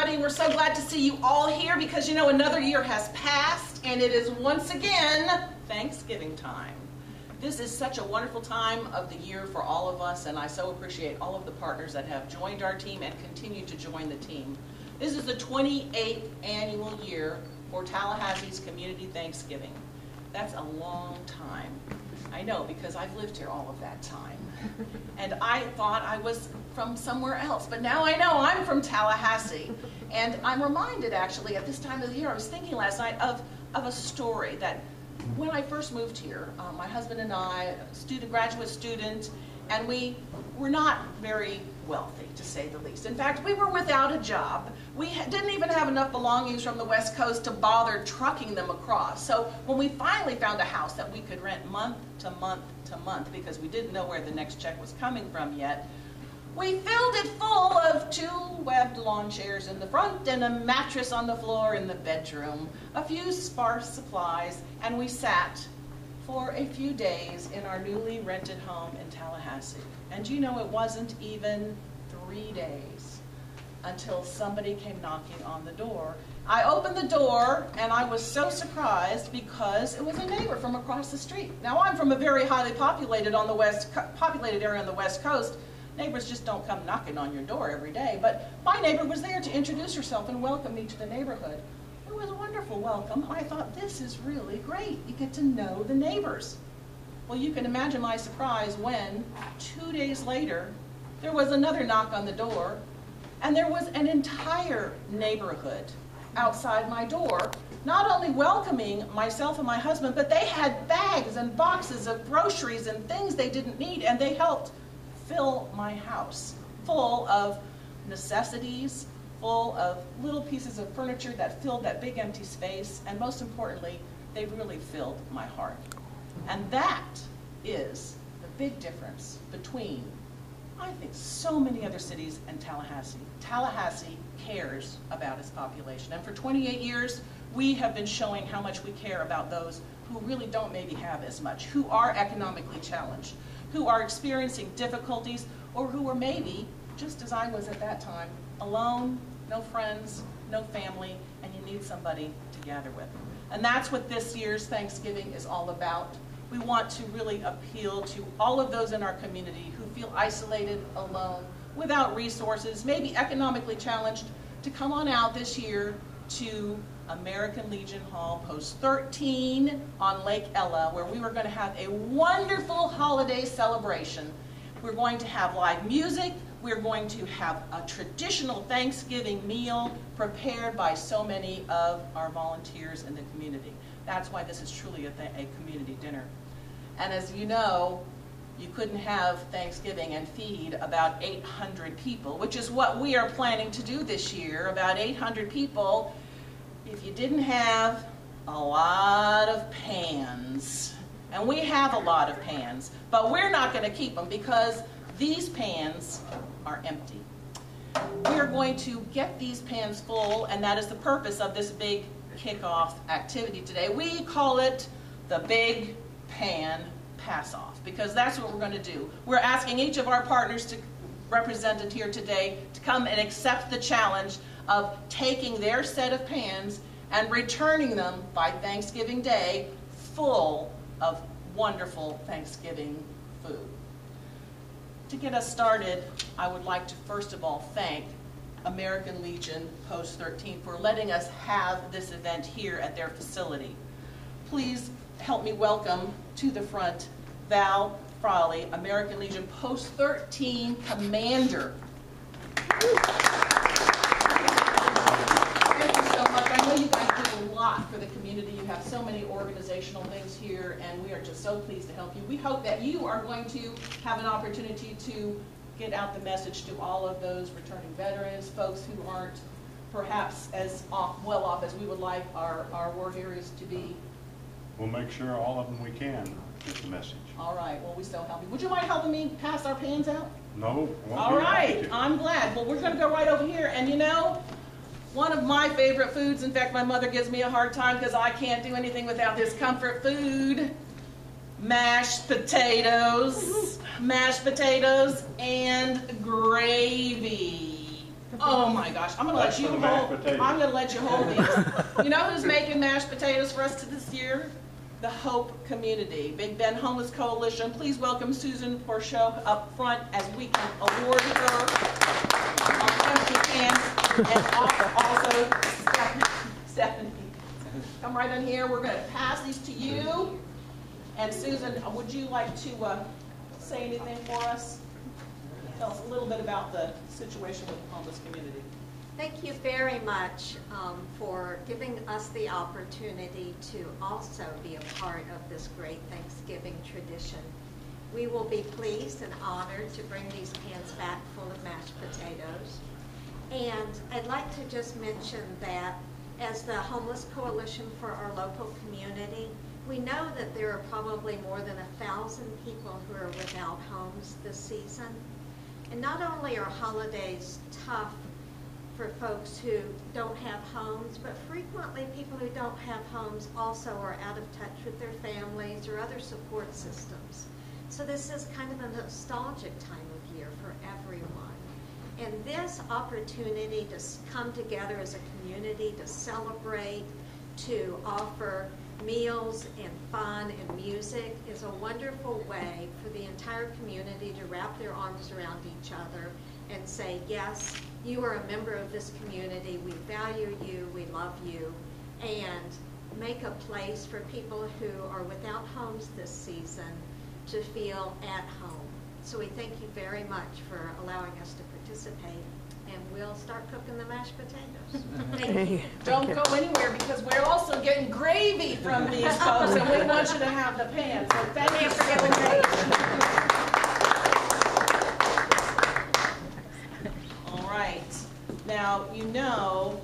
everybody. We're so glad to see you all here because, you know, another year has passed and it is once again Thanksgiving time. This is such a wonderful time of the year for all of us, and I so appreciate all of the partners that have joined our team and continue to join the team. This is the 28th annual year for Tallahassee's Community Thanksgiving. That's a long time. I know, because I've lived here all of that time. And I thought I was from somewhere else, but now I know I'm from Tallahassee. And I'm reminded, actually, at this time of the year, I was thinking last night of a story that when I first moved here, my husband and I, graduate student, and we were not very wealthy, to say the least. In fact, we were without a job. We didn't even have enough belongings from the West Coast to bother trucking them across. So when we finally found a house that we could rent month to month to month, because we didn't know where the next check was coming from yet, we filled it full of 2 webbed lawn chairs in the front and a mattress on the floor in the bedroom, a few sparse supplies, and we sat for a few days in our newly rented home in Tallahassee. And you know, it wasn't even 3 days until somebody came knocking on the door. I opened the door and I was so surprised because it was a neighbor from across the street. Now, I'm from a very highly populated area on the West Coast. Neighbors just don't come knocking on your door every day, but my neighbor was there to introduce herself and welcome me to the neighborhood. It was a wonderful welcome. I thought, this is really great. You get to know the neighbors. Well, you can imagine my surprise when 2 days later, there was another knock on the door, and there was an entire neighborhood outside my door, not only welcoming myself and my husband, but they had bags and boxes of groceries and things they didn't need, and they helped fill my house full of necessities, full of little pieces of furniture that filled that big empty space, and most importantly, they really filled my heart. And that is the big difference between, I think, so many other cities and Tallahassee. Tallahassee cares about its population, and for 28 years, we have been showing how much we care about those who really don't maybe have as much, who are economically challenged, who are experiencing difficulties, or who are maybe, just as I was at that time, alone, no friends, no family, and you need somebody to gather with. And that's what this year's Thanksgiving is all about. We want to really appeal to all of those in our community who feel isolated, alone, without resources, maybe economically challenged, to come on out this year to American Legion Hall, Post 13 on Lake Ella, where we were going to have a wonderful holiday celebration. We're going to have live music. We're going to have a traditional Thanksgiving meal prepared by so many of our volunteers in the community. That's why this is truly a community dinner. And as you know, you couldn't have Thanksgiving and feed about 800 people, which is what we are planning to do this year, about 800 people, if you didn't have a lot of pans. And we have a lot of pans, but we're not going to keep them because these pans are empty. We are going to get these pans full, and that is the purpose of this big kickoff activity today. We call it the Big Pan Pass-Off, because that's what we're going to do. We're asking each of our partners represented here today to come and accept the challenge of taking their set of pans and returning them by Thanksgiving Day full of wonderful Thanksgiving food. To get us started, I would like to first of all thank American Legion Post 13 for letting us have this event here at their facility. Please help me welcome to the front Val Frawley, American Legion Post 13 Commander. Thank you so much. I know you guys do a lot for the community. You have so many organizational things here, and we are just so pleased to help you. We hope that you are going to have an opportunity to get out the message to all of those returning veterans, folks who aren't perhaps as well off as we would like our war heroes to be. We'll make sure all of them we can get the message. All right, well, we so help you. Would you mind helping me pass our pans out? No. All right, I'm glad. Well, we're going to go right over here, and you know, one of my favorite foods, in fact, my mother gives me a hard time because I can't do anything without this comfort food, mashed potatoes and gravy. Oh my gosh, I'm gonna let you hold these. You know who's making mashed potatoes for us this year? The Hope Community, Big Bend Homeless Coalition. Please welcome Susan Porchot up front as we can award her empty cans, and also Stephanie. Come right in here. We're going to pass these to you. And Susan, would you like to say anything for us? Tell us a little bit about the situation with the homeless community. Thank you very much for giving us the opportunity to also be a part of this great Thanksgiving tradition. We will be pleased and honored to bring these cans back full of mashed potatoes. And I'd like to just mention that as the Homeless Coalition for our local community, we know that there are probably more than 1,000 people who are without homes this season. And not only are holidays tough for folks who don't have homes, but frequently people who don't have homes also are out of touch with their families or other support systems. So this is kind of a nostalgic time of year for everyone. And this opportunity to come together as a community to celebrate, to offer meals and fun and music is a wonderful way for the entire community to wrap their arms around each other and say, yes, you are a member of this community, we value you, we love you, and make a place for people who are without homes this season to feel at home. So we thank you very much for allowing us to participate, and we'll start cooking the mashed potatoes. Thank you. Don't go anywhere because we're also getting gravy from these folks, and we want you to have the pan. So thank you for giving gravy. All right. Now, you know,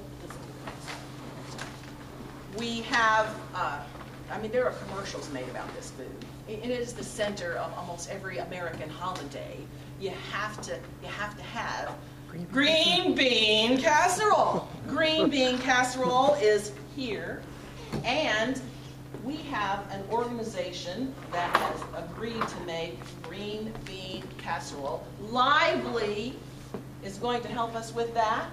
we have, there are commercials made about this food. It is the center of almost every American holiday. You have to have green bean casserole. Green bean casserole is here, and we have an organization that has agreed to make green bean casserole. Lively is going to help us with that,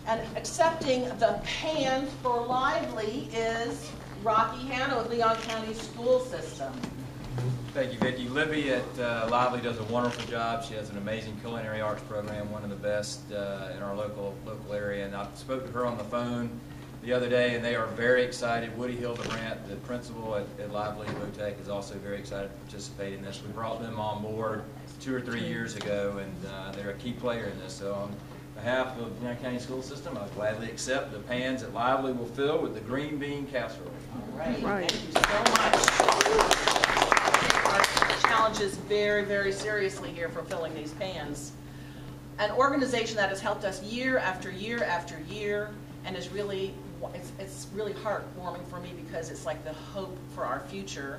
and accepting the pan for Lively is Rocky Hanna with Leon County School System. Thank you, Vicki. Libby at Lively does a wonderful job. She has an amazing culinary arts program, one of the best in our local area. And I spoke to her on the phone the other day, and they are very excited. Woody Hildebrandt, the principal at Lively Votech, is also very excited to participate in this. We brought them on board 2 or 3 years ago, and they're a key player in this. So on behalf of the Leon County School System, I gladly accept the pans that Lively will fill with the green bean casserole. All right. Thank you so much. Challenges very, very seriously here for filling these pans. An organization that has helped us year after year after year, and is really, it's really heartwarming for me because it's like the hope for our future,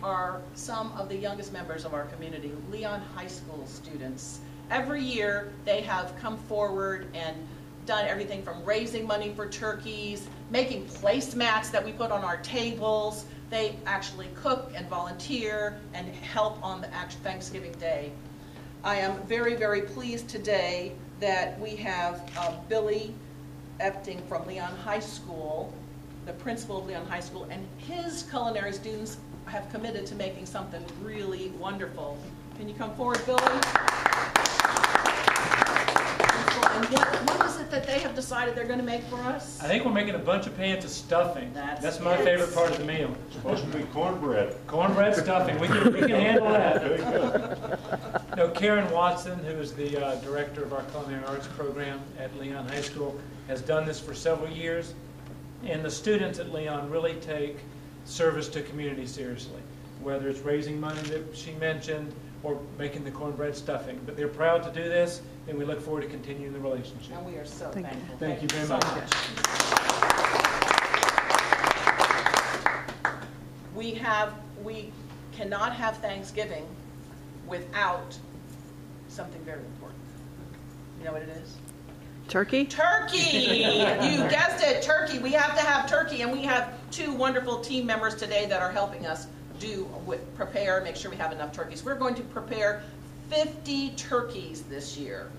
are some of the youngest members of our community, Leon High School students. Every year they have come forward and done everything from raising money for turkeys, making placemats that we put on our tables. They actually cook and volunteer and help on the actual Thanksgiving Day. I am very, very pleased today that we have Billy Epting from Leon High School, the principal of Leon High School, and his culinary students have committed to making something really wonderful. Can you come forward, Billy? And what is it that they have decided they're going to make for us? I think we're making a bunch of pans of stuffing. That's my it. favorite part of the meal. It's supposed to be cornbread. Cornbread stuffing. We can handle that. Very good. No, Karen Watson, who is the director of our culinary arts program at Leon High School, has done this for several years. And the students at Leon really take service to community seriously, whether it's raising money that she mentioned or making the cornbread stuffing. But they're proud to do this, and we look forward to continuing the relationship. And we are so thankful. Thank you very much. We cannot have Thanksgiving without something very important. You know what it is? Turkey? Turkey! You guessed it, turkey. We have to have turkey, and we have 2 wonderful team members today that are helping us make sure we have enough turkeys. We're going to prepare 50 turkeys this year.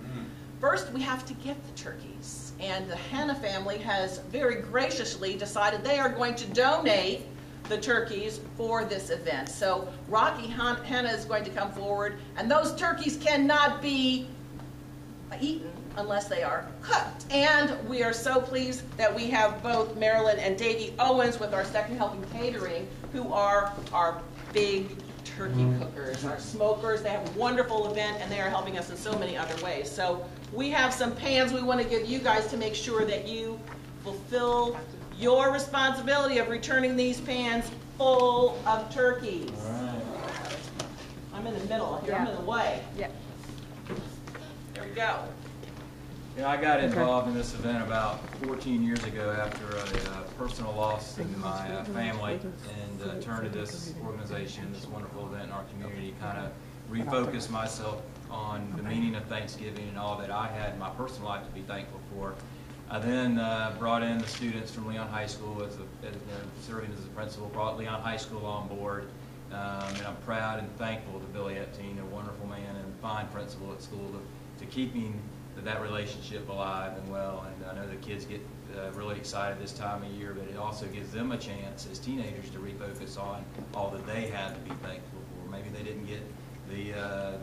First, we have to get the turkeys, and the Hanna family has very graciously decided they are going to donate the turkeys for this event. So Rocky Hanna is going to come forward, and those turkeys cannot be eaten unless they are cooked. And we are so pleased that we have both Marilyn and Davey Owens with our Second Helping Catering, who are our big turkey cookers, our smokers. They have a wonderful event, and they are helping us in so many other ways. So we have some pans we want to give you guys to make sure that you fulfill your responsibility of returning these pans full of turkeys. All right. I'm in the middle. Here, I'm in the way. Yeah. There we go. Yeah, I got involved in this event about 14 years ago after a personal loss in my family, and turned to this organization, this wonderful event in our community, kind of refocused myself on the meaning of Thanksgiving and all that I had in my personal life to be thankful for. I then brought in the students from Leon High School serving as the principal, brought Leon High School on board, and I'm proud and thankful to Billy Epstein, a wonderful man and fine principal at school, to keeping that relationship alive and well. And I know the kids get really excited this time of year, but it also gives them a chance as teenagers to refocus on all that they had to be thankful for. Maybe they didn't get the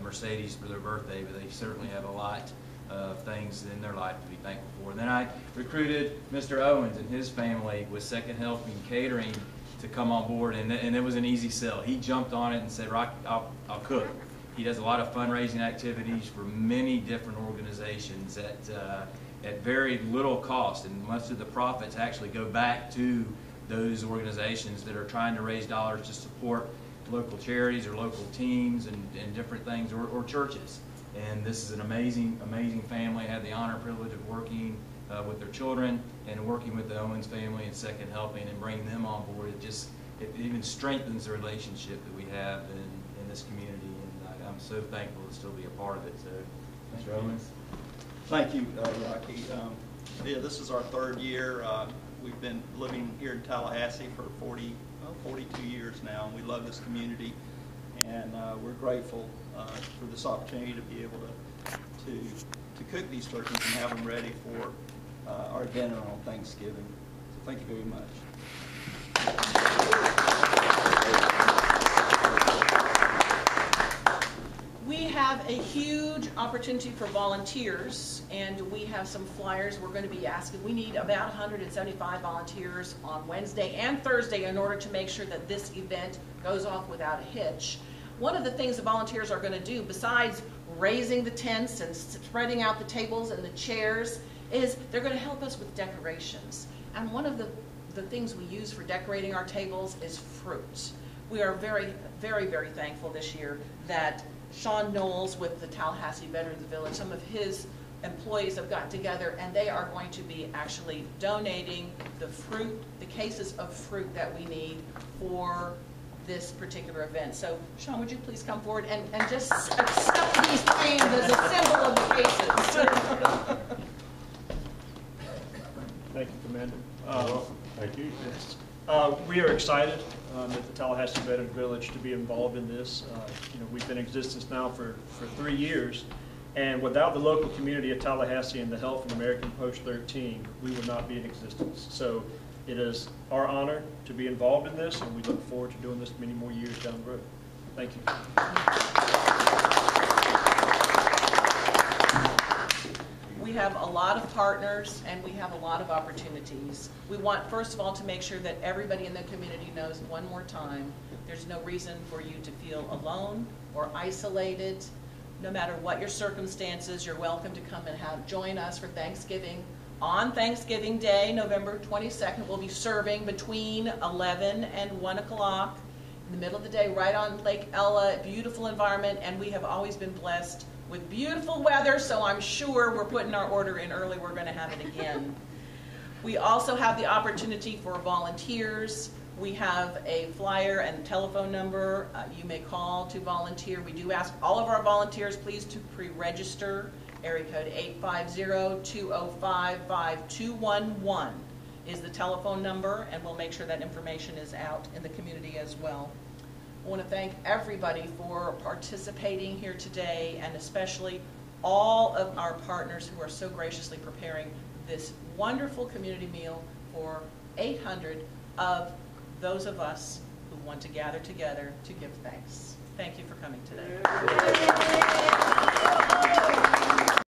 Mercedes for their birthday, but they certainly have a lot of things in their life to be thankful for. And then I recruited Mr. Owens and his family with Second Helping Catering to come on board, and it was an easy sell. He jumped on it and said, "Rock, I'll cook." He does a lot of fundraising activities for many different organizations at very little cost, and most of the profits actually go back to those organizations that are trying to raise dollars to support local charities or local teams and different things, or churches. And this is an amazing, amazing family. I had the honor and privilege of working with their children and working with the Owens family and Second Helping and bringing them on board. It even strengthens the relationship that we have in this community. I'm so thankful to still be a part of it. So, Mr. Owens. Thank you, Rocky. Yeah, this is our third year. We've been living here in Tallahassee for 42 years now, and we love this community. And we're grateful for this opportunity to be able to cook these turkeys and have them ready for our dinner on Thanksgiving. So thank you very much. We have a huge opportunity for volunteers, and we have some flyers we're going to be asking. We need about 175 volunteers on Wednesday and Thursday in order to make sure that this event goes off without a hitch. One of the things the volunteers are going to do, besides raising the tents and spreading out the tables and the chairs, is they're going to help us with decorations. And one of the things we use for decorating our tables is fruit. We are very, very, very thankful this year that Sean Knowles with the Tallahassee Veterans Village, some of his employees have gotten together, and they are going to be actually donating the fruit, the cases of fruit that we need for this particular event. So, Sean, would you please come forward and just accept these cans as a symbol of the cases? Thank you, Commander. Thank you. We are excited at the Tallahassee Veterans Village to be involved in this. We've been in existence now for 3 years, and without the local community of Tallahassee and the help from American Post 13, we would not be in existence. So it is our honor to be involved in this, and we look forward to doing this many more years down the road. Thank you. We have a lot of partners, and we have a lot of opportunities. We want, first of all, to make sure that everybody in the community knows one more time, there's no reason for you to feel alone or isolated. No matter what your circumstances, you're welcome to come and join us for Thanksgiving. On Thanksgiving Day, November 22nd, we'll be serving between 11 and 1 o'clock in the middle of the day, right on Lake Ella, beautiful environment, and we have always been blessed with beautiful weather, so I'm sure we're putting our order in early. We're going to have it again. We also have the opportunity for volunteers. We have a flyer and telephone number you may call to volunteer. We do ask all of our volunteers please to pre-register. Area code 850-205-5211 is the telephone number, and we'll make sure that information is out in the community as well. I want to thank everybody for participating here today, and especially all of our partners who are so graciously preparing this wonderful community meal for 800 of those of us who want to gather together to give thanks. Thank you for coming today.